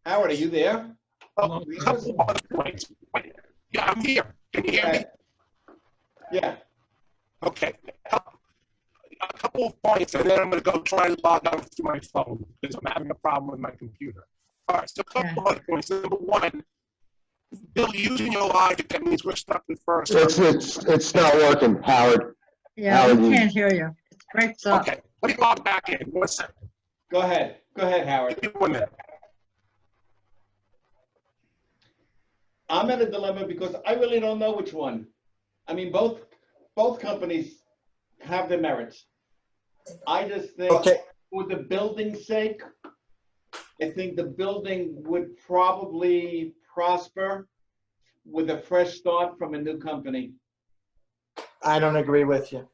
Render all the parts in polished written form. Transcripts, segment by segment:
Howard, are you there? Oh, a couple of other points. Yeah, I'm here. Can you hear me? Yeah. Okay. A couple of points, and then I'm going to go try and log on through my phone because I'm having a problem with my computer. All right, so a couple of other points. Number one, Bill, using your logic, that means we're stuck with first. It's not working, Howard. Yeah, Howard, we you- can't hear you. It breaks up. Okay, let me log back in. 1 second. Go ahead. Go ahead, Howard. Give me 1 minute. I'm at a dilemma because I really don't know which one. I mean, both companies have their merits. I just think Okay. for the building's sake, I think the building would probably prosper with a fresh start from a new company. I don't agree with you.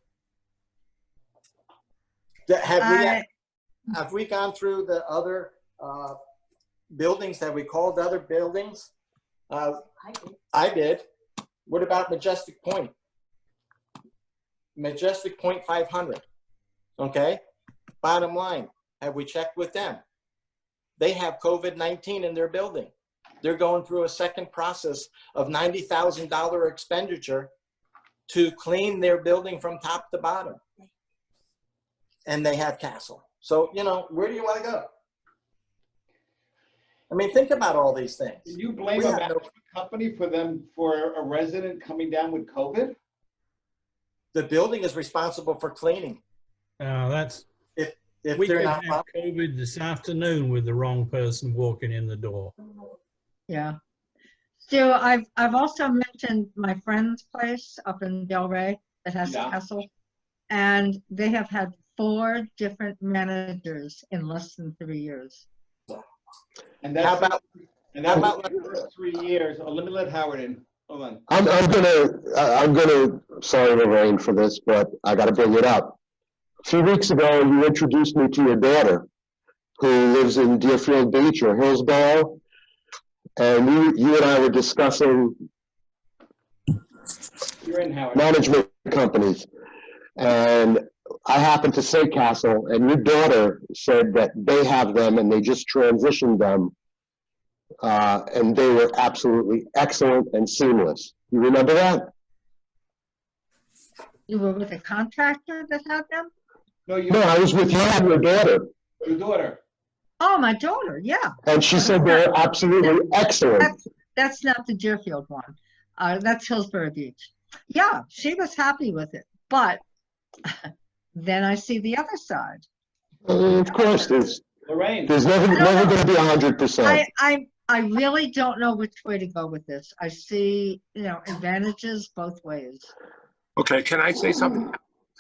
Have we gone through the other buildings that we called other buildings? I did. What about Majestic Point? Majestic Point 500. Okay. Bottom line, have we checked with them? They have COVID-19 in their building. They're going through a second process of $90,000 expenditure to clean their building from top to bottom. And they have Castle. So, you know, where do you want to go? I mean, think about all these things. Can you blame We a have no- management company for a resident coming down with COVID? The building is responsible for cleaning. That's, If we they're could not, have COVID this afternoon with the wrong person walking in the door. Yeah. Stu, I've also mentioned my friend's place up in Del Rey that has Yeah. a castle, and they have had 4 different managers in less than 3 years. And how that's about, and that how was about- the first 3 years. Oh, let me let Howard in. Hold on. I'm gonna, sorry Lorraine for this, but I gotta bring it up. A few weeks ago, you introduced me to your daughter, who lives in Deerfield Beach or Hillsborough. And you and I were discussing You're in, Howard. management companies. And I happened to say Castle, and your daughter said that they have them and they just transitioned them. And they were absolutely excellent and seamless. You remember that? You were with a contractor that had them? No, No, I was with you and your daughter, your daughter. Oh, my daughter, yeah. and she said they were absolutely excellent. That's not the Deerfield one. That's Hillsborough Beach. Yeah, she was happy with it. But then I see the other side. Of course, there's Lorraine. never going to be 100%. I really don't know which way to go with this. I see, you know, advantages both ways. Okay, can I say something?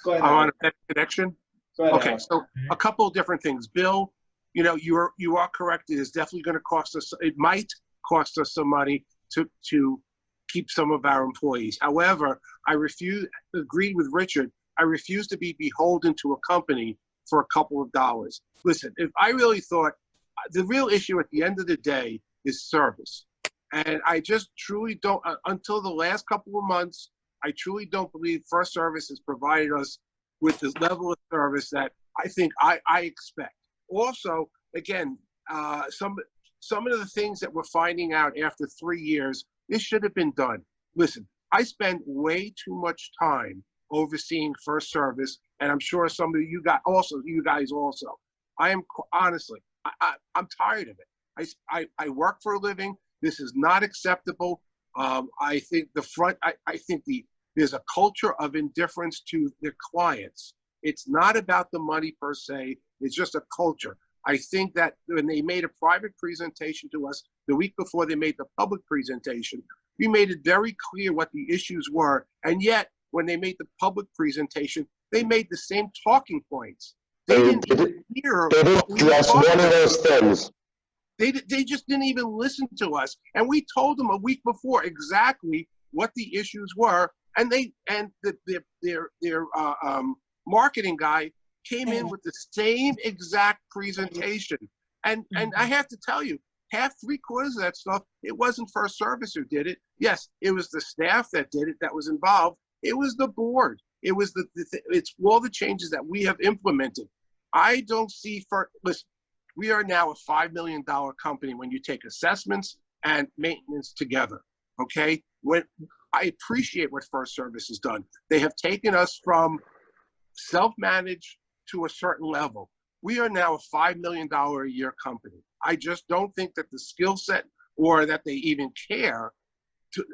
Go ahead, I want Howard. a connection. Go ahead, Okay, Howard. so a couple of different things. Bill, you know, you are correct. It is definitely going to cost us. It might cost us some money to keep some of our employees. However, agreed with Richard. I refuse to be beholden to a company for a couple of dollars. Listen, if I really thought the real issue at the end of the day is service, and I just truly don't. Until the last couple of months, I truly don't believe First Service has provided us with the level of service that I think I expect. Also, again, some of the things that we're finding out after 3 years, this should have been done. Listen, I spend way too much time overseeing First Service, and I'm sure some of you guys also. I am honestly, I'm tired of it. I work for a living. This is not acceptable. I think there's a culture of indifference to their clients. It's not about the money per se. It's just a culture. I think that when they made a private presentation to us the week before they made the public presentation, we made it very clear what the issues were. And yet, when they made the public presentation, they made the same talking points. They didn't even hear They didn't what we were address talking one of about. those things. They just didn't even listen to us. And we told them a week before exactly what the issues were. And their marketing guy came in with the same exact presentation. And I have to tell you, 3/4 of that stuff, it wasn't First Service who did it. Yes, it was the staff that did it, that was involved. It was the board. It was it's all the changes that we have implemented. I don't see listen, We are now a $5 million company when you take assessments and maintenance together, okay? When I appreciate what First Service has done. They have taken us from self-managed to a certain level. We are now a $5 million a year company. I just don't think that the skill set or that they even care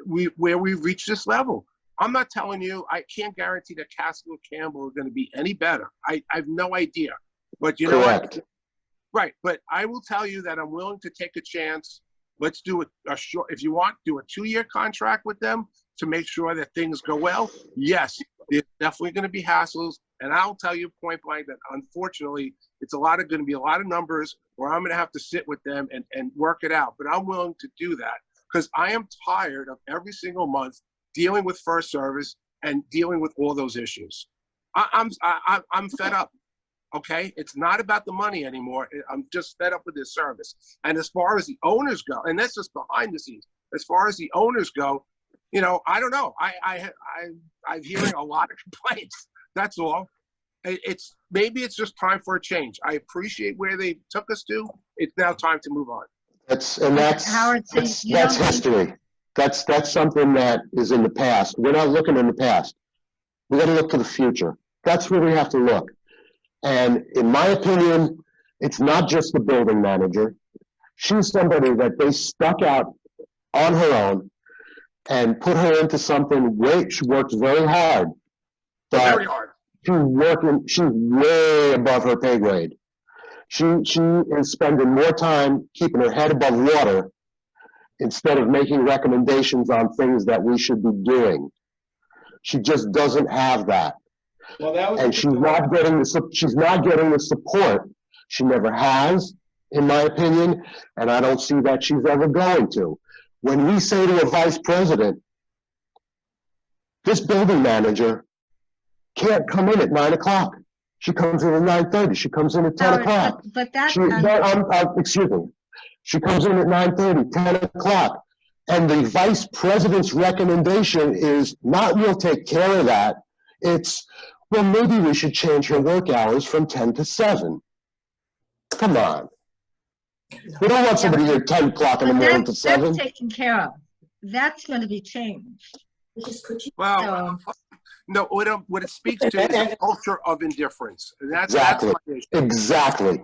where we reach this level. I'm not telling you, I can't guarantee that Castle or Campbell are going to be any better. I have no idea. But you know Correct. what? Right. But I will tell you that I'm willing to take a chance. Let's do a short, if you want, do a 2-year contract with them to make sure that things go well. Yes, there's definitely going to be hassles. And I'll tell you point blank that unfortunately, it's going to be a lot of numbers where I'm going to have to sit with them and work it out. But I'm willing to do that because I am tired of every single month dealing with First Service and dealing with all those issues. I'm fed up. Okay, it's not about the money anymore. I'm just fed up with this service. And as far as the owners go, and that's just behind the scenes. As far as the owners go, you know, I don't know. I'm hearing a lot of complaints. That's all. Maybe it's just time for a change. I appreciate where they took us to. It's now time to move on. That's Howard, so you don't think- history. That's something that is in the past. We're not looking in the past. We got to look to the future. That's where we have to look. And in my opinion, it's not just the building manager. She's somebody that they stuck out on her own and put her into something great. She worked very hard. But Very hard. she's way above her pay grade. She is spending more time keeping her head above water instead of making recommendations on things that we should be doing. She just doesn't have that. Well, that was. And she's not getting the support. She never has, in my opinion, and I don't see that she's ever going to. When we say to a vice president, this building manager can't come in at 9 o'clock. She comes in at 9:30. She comes in at 10 Howard, o'clock. but that's Excuse me. She comes in at 9:30, 10 o'clock. And the vice president's recommendation is not, we'll take care of that. It's, well, maybe we should change her work hours from 10 to 7. Come on. We don't want somebody here at 10 o'clock in the morning to 7. That's taken care of. That's going to be changed. Well, no, what it speaks to is a culture of indifference. And that's Exactly. my issue. Exactly.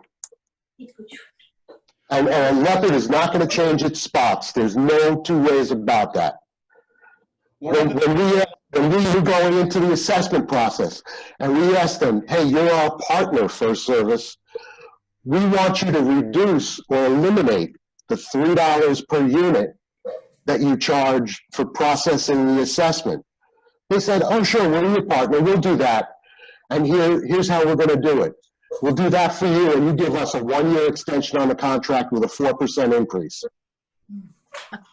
And nothing is not going to change its spots. There's no two ways about that. When we were going into the assessment process and we asked them, hey, you're our partner, First Service. We want you to reduce or eliminate the $3 per unit that you charge for processing the assessment. They said, oh, sure, we're your partner. We'll do that. And here's how we're going to do it. We'll do that for you, and you give us a 1-year extension on the contract with a 4% increase.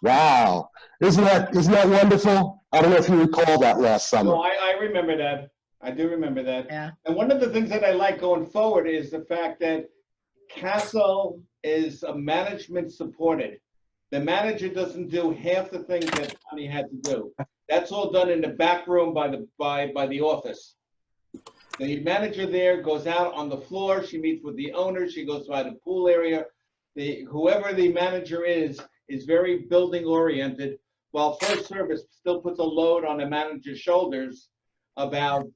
Wow. Isn't that wonderful? I don't know if you recall that last summer. No, I remember that. I do remember that. Yeah. And one of the things that I like going forward is the fact that Castle is a management supported. The manager doesn't do half the things that Tony had to do. That's all done in the back room by the office. The manager there goes out on the floor. She meets with the owner. She goes by the pool area. Whoever the manager is very building oriented, while First Service still puts a load on the manager's shoulders about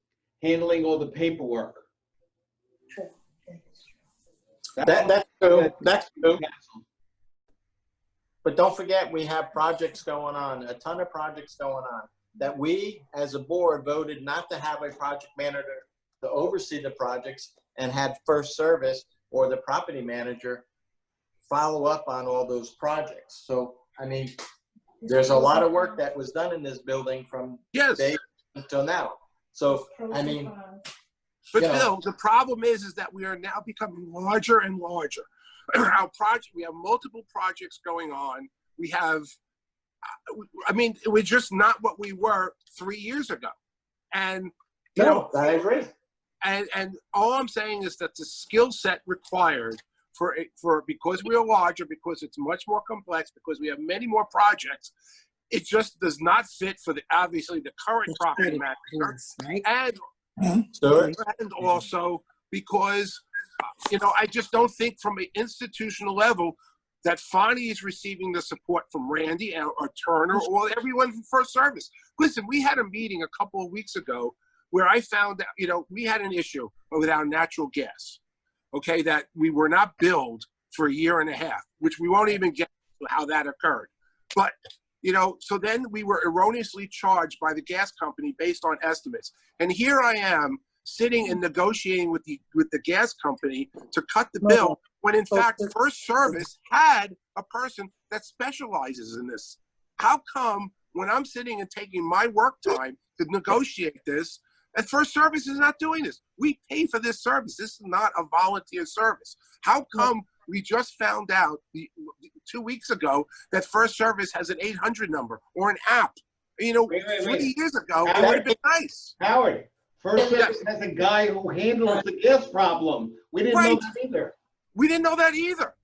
handling all the paperwork. That's true. That's true. But don't forget, we have projects going on, a ton of projects going on, that we, as a board, voted not to have a project manager to oversee the projects and had First Service or the property manager follow up on all those projects. So, I mean, there's a lot of work that was done in this building from Yes. day until now. So, I mean, But you know. Bill, the problem is that we are now becoming larger and larger. Our project, we have multiple projects going on. We have, I mean, we're just not what we were 3 years ago. And, you know, I agree. and all I'm saying is that the skill set required for because we are larger, because it's much more complex, because we have many more projects, it just does not fit for obviously the current property manager. Right? And also because I just don't think from an institutional level that Fonnie is receiving the support from Randy or Turner or everyone from First Service. Listen, we had a meeting a couple of weeks ago where I found out, we had an issue with our natural gas, okay, that we were not billed for a year and a half, which we won't even get to how that occurred. But, so then we were erroneously charged by the gas company based on estimates. And here I am sitting and negotiating with the gas company to cut the bill when in fact First Service had a person that specializes in this. How come when I'm sitting and taking my work time to negotiate this, that First Service is not doing this? We pay for this service. This is not a volunteer service. How come we just found out 2 weeks ago that First Service has an 800 number or an app? Wait. 3 years ago, it would have been nice. Howard, First Service has a guy who handles the gas problem. We didn't know Right. that either. We didn't know that either.